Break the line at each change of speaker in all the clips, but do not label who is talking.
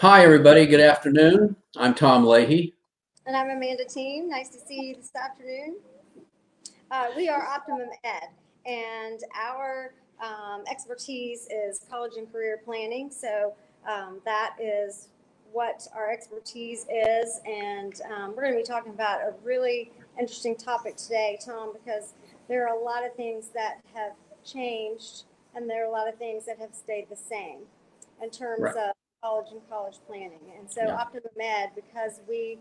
Hi, everybody. Good afternoon. I'm Tom Leahy.
And I'm Amanda Team. Nice to see you this afternoon. We are Optimum Ed, and our expertise is college and career planning. So that is what our expertise is. And we're going to be talking about a really interesting topic today, Tom, because there are a lot of things that have changed, and there are a lot of things that have stayed the same in terms of college and college planning. And so Optimum Ed, because we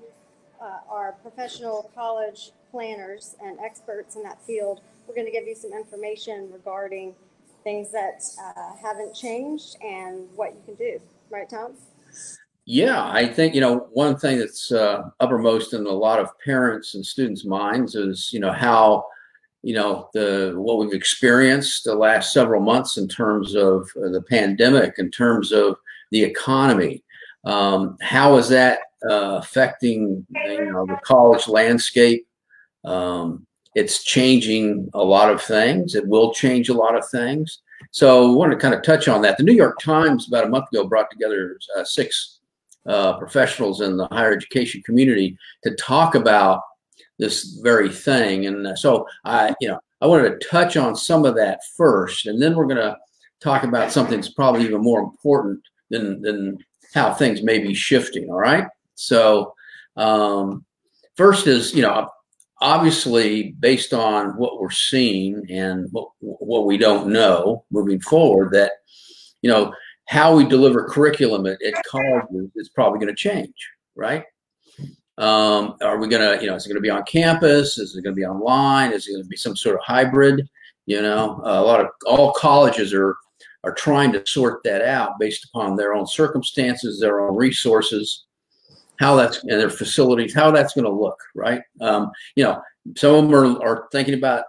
are professional college planners and experts in that field, we're going to give you some information regarding things that haven't changed and what you can do. Right, Tom?
Yeah, I think, one thing that's uppermost in a lot of parents and students' minds is, how, what we've experienced the last several months in terms of the pandemic, in terms of the economy. How is that affecting, the college landscape? It's changing a lot of things. It will change a lot of things. So I want to kind of touch on that. The New York Times about a month ago brought together six professionals in the higher education community to talk about this very thing. And so I wanted to touch on some of that first, and then we're going to talk about something that's probably even more important than how things may be shifting. All right. So first is, obviously based on what we're seeing and what we don't know moving forward, that, how we deliver curriculum at colleges is probably going to change, right? Are we going to, is it going to be on campus? Is it going to be online? Is it going to be some sort of hybrid? All colleges are trying to sort that out based upon their own circumstances, their own resources, and their facilities, how that's going to look, right? Some of them are thinking about,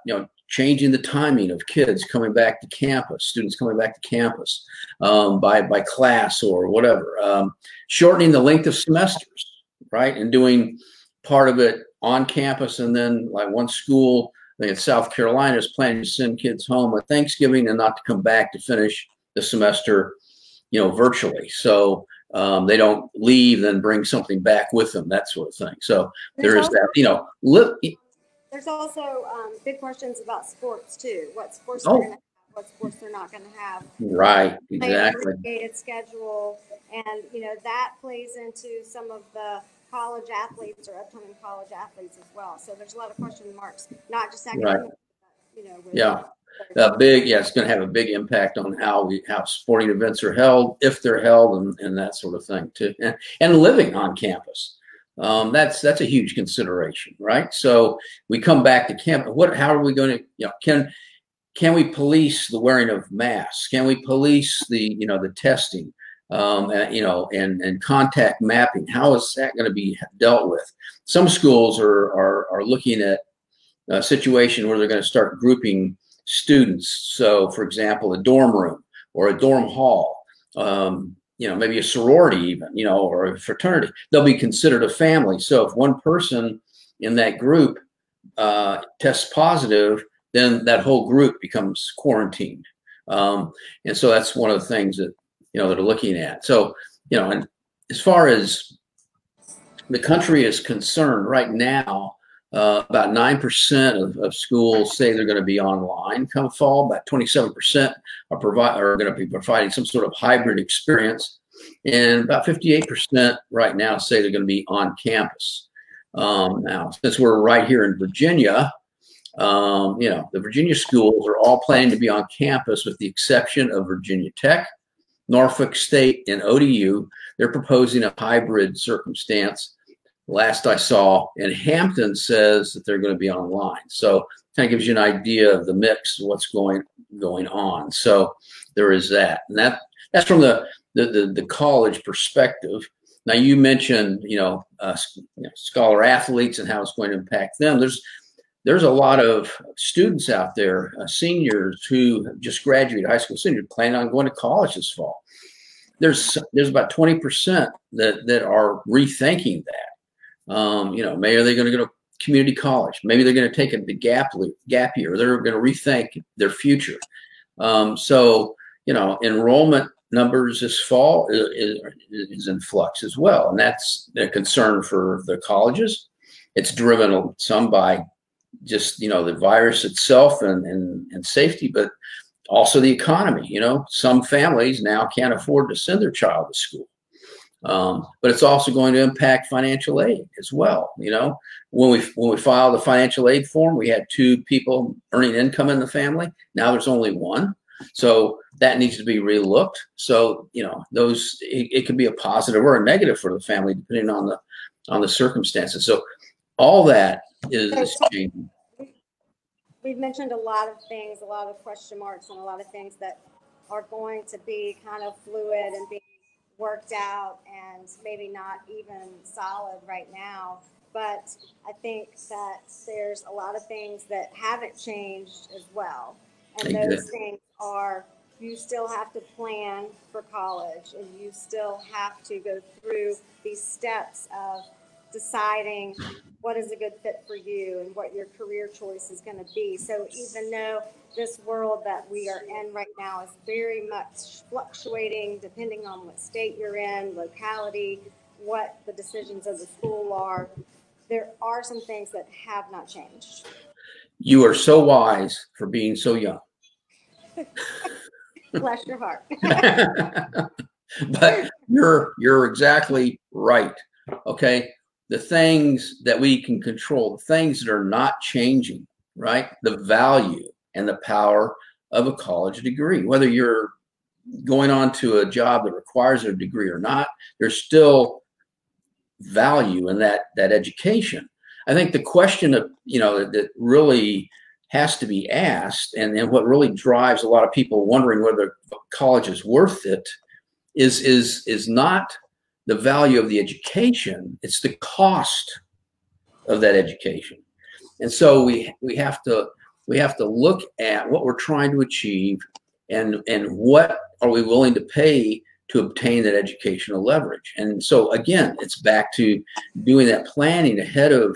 changing the timing of kids coming back to campus, students coming back to campus by class or whatever, shortening the length of semesters, right? And doing part of it on campus, and then like one school, I think in South Carolina, is planning to send kids home at Thanksgiving and not to come back to finish the semester, virtually. So they don't leave, then bring something back with them, that sort of thing. So there is that,
There's also big questions about sports too. What sports they're going to have, what sports they're not going to have.
Right, exactly.
Schedule, and that plays into some of the college athletes or upcoming college athletes as well. So there's a lot of question marks, not just academic.
Right. It's going to have a big impact on how sporting events are held, if they're held, and that sort of thing too, and living on campus. That's a huge consideration, right? So we come back to campus. How are we going to, can we police the wearing of masks? Can we police the testing, and contact mapping? How is that going to be dealt with? Some schools are looking at a situation where they're going to start grouping students. So, for example, a dorm room or a dorm hall. Maybe a sorority even, or a fraternity, they'll be considered a family. So if one person in that group tests positive, then that whole group becomes quarantined. And so that's one of the things that, that are looking at. So, and as far as the country is concerned right now, about 9% of schools say they're going to be online come fall. About 27% are going to be providing some sort of hybrid experience, and about 58% right now say they're going to be on campus. Now, since we're right here in Virginia, the Virginia schools are all planning to be on campus, with the exception of Virginia Tech, Norfolk State, and ODU. They're proposing a hybrid circumstance. Last I saw, and Hampton says that they're going to be online. So kind of gives you an idea of the mix of what's going on. So there is that, and that's from the college perspective. Now you mentioned scholar athletes and how it's going to impact them. There's a lot of students out there, seniors who just graduated, high school seniors, planning on going to college this fall. There's about 20% that are rethinking that. Maybe they're going to go to community college. Maybe they're going to take the gap year. They're going to rethink their future. So, enrollment numbers this fall is in flux as well, and that's a concern for the colleges. It's driven some by just the virus itself and safety, but also the economy. Some families now can't afford to send their child to school. But it's also going to impact financial aid as well. When we filed the financial aid form, we had 2 people earning income in the family. Now there's only 1. So that needs to be relooked. So, it could be a positive or a negative for the family, depending on the circumstances. So all that is changing.
We've mentioned a lot of things, a lot of question marks, and a lot of things that are going to be kind of fluid and being worked out and maybe not even solid right now. But I think that there's a lot of things that haven't changed as well. And those things are, you still have to plan for college, and you still have to go through these steps of deciding what is a good fit for you and what your career choice is going to be. So even though this world that we are in right now is very much fluctuating depending on what state you're in, locality, what the decisions of the school are, there are some things that have not changed.
You are so wise for being so young.
Bless your heart.
But you're exactly right. Okay. The things that we can control, the things that are not changing, right? The value and the power of a college degree, whether you're going on to a job that requires a degree or not, there's still value in that education. I think the question of, that really has to be asked, and what really drives a lot of people wondering whether college is worth it is not the value of the education, it's the cost of that education. And so we have to look at what we're trying to achieve and what are we willing to pay to obtain that educational leverage. And so again, it's back to doing that planning ahead of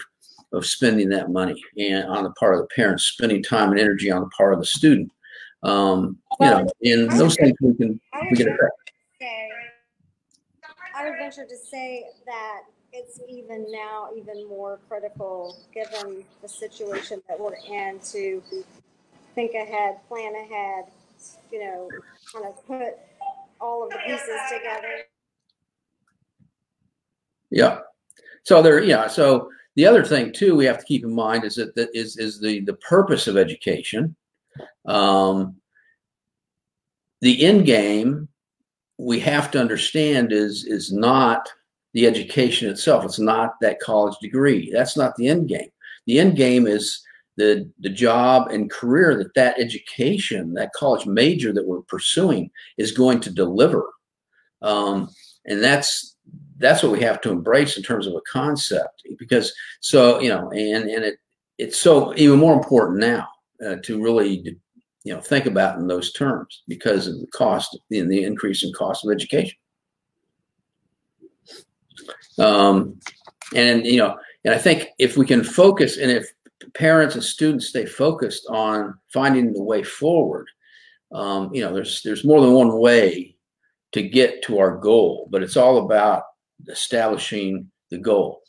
spending that money, and on the part of the parents, spending time and energy on the part of the student. And those things we can affect.
I would venture to say that it's even more critical, given the situation that we're in, to think ahead, plan ahead, kind of put all of the pieces together.
Yeah. So so the other thing too we have to keep in mind is that is the purpose of education. The end game we have to understand is not the education itself. It's not that college degree. That's not the end game. The end game is the job and career that education, that college major that we're pursuing, is going to deliver. And that's what we have to embrace in terms of a concept, because it's so even more important now to really think about in those terms because of the cost, the increase in cost of education. And I think if we can focus, and if parents and students stay focused on finding the way forward, there's more than one way to get to our goal, but it's all about establishing the goal.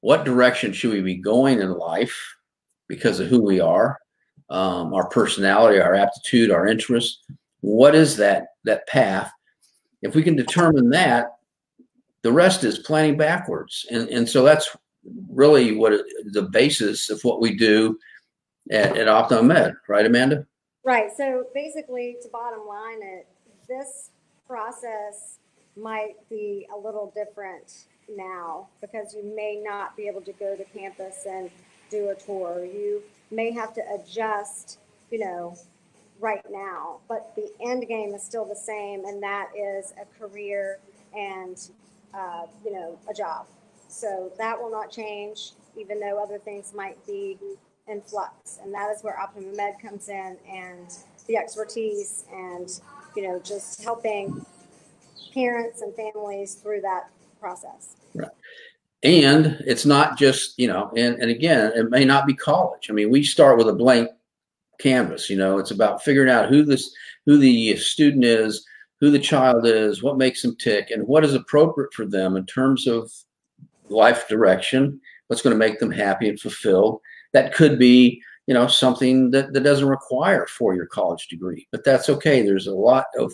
What direction should we be going in life because of who we are, our personality, our aptitude, our interests? What is that path? If we can determine that, the rest is planning backwards. And so that's really the basis of what we do at Optimum Ed, right, Amanda?
Right. So basically, to bottom line it, this process might be a little different now because you may not be able to go to campus and do a tour. You may have to adjust, right now, but the end game is still the same, and that is a career and, a job. So that will not change, even though other things might be in flux. And that is where Optimum Ed comes in, and the expertise and, just helping parents and families through that process.
Right. And it's not just, and again, it may not be college. I mean, we start with a blank canvas, it's about figuring out who the student is, who the child is, what makes them tick, and what is appropriate for them in terms of life direction, what's going to make them happy and fulfilled. That could be, you know, something that doesn't require a four-year college degree, but that's okay. There's a lot of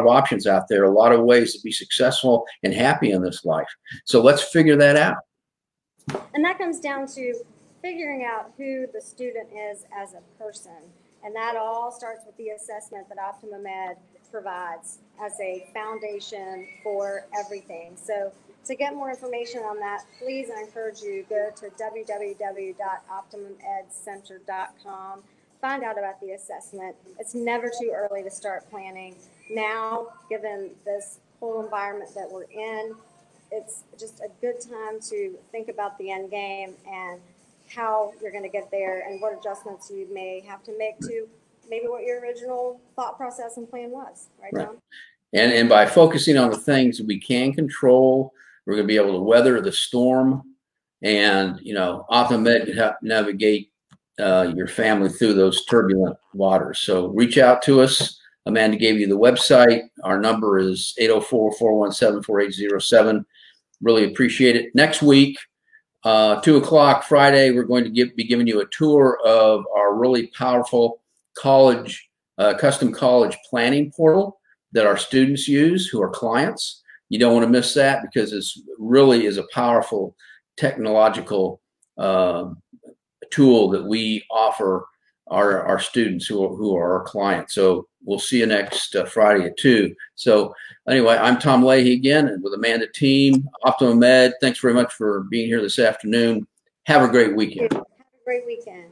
options out there, a lot of ways to be successful and happy in this life. So let's figure that out.
And that comes down to figuring out who the student is as a person. And that all starts with the assessment that Optimum Ed provides as a foundation for everything. So to get more information on that, please, I encourage you, go to www.optimumedcenter.com. Find out about the assessment. It's never too early to start planning. Now, given this whole environment that we're in, it's just a good time to think about the end game and how you're going to get there and what adjustments you may have to make to maybe what your original thought process and plan was. Right, Tom?
And by focusing on the things we can control, we're going to be able to weather the storm, and, you know, Optimum Ed can help navigate your family through those turbulent waters. So reach out to us. Amanda gave you the website. Our number is 804-417-4807. Really appreciate it. Next week, 2 o'clock Friday, we're going to be giving you a tour of our really powerful college, custom college planning portal that our students use who are clients. You don't want to miss that, because it's really is a powerful technological tool that we offer our students who are our clients. So we'll see you next Friday at 2. So anyway, I'm Tom Leahy again, and with Amanda Team, Optimum Ed. Thanks very much for being here this afternoon. Have a great weekend.
Have a great weekend.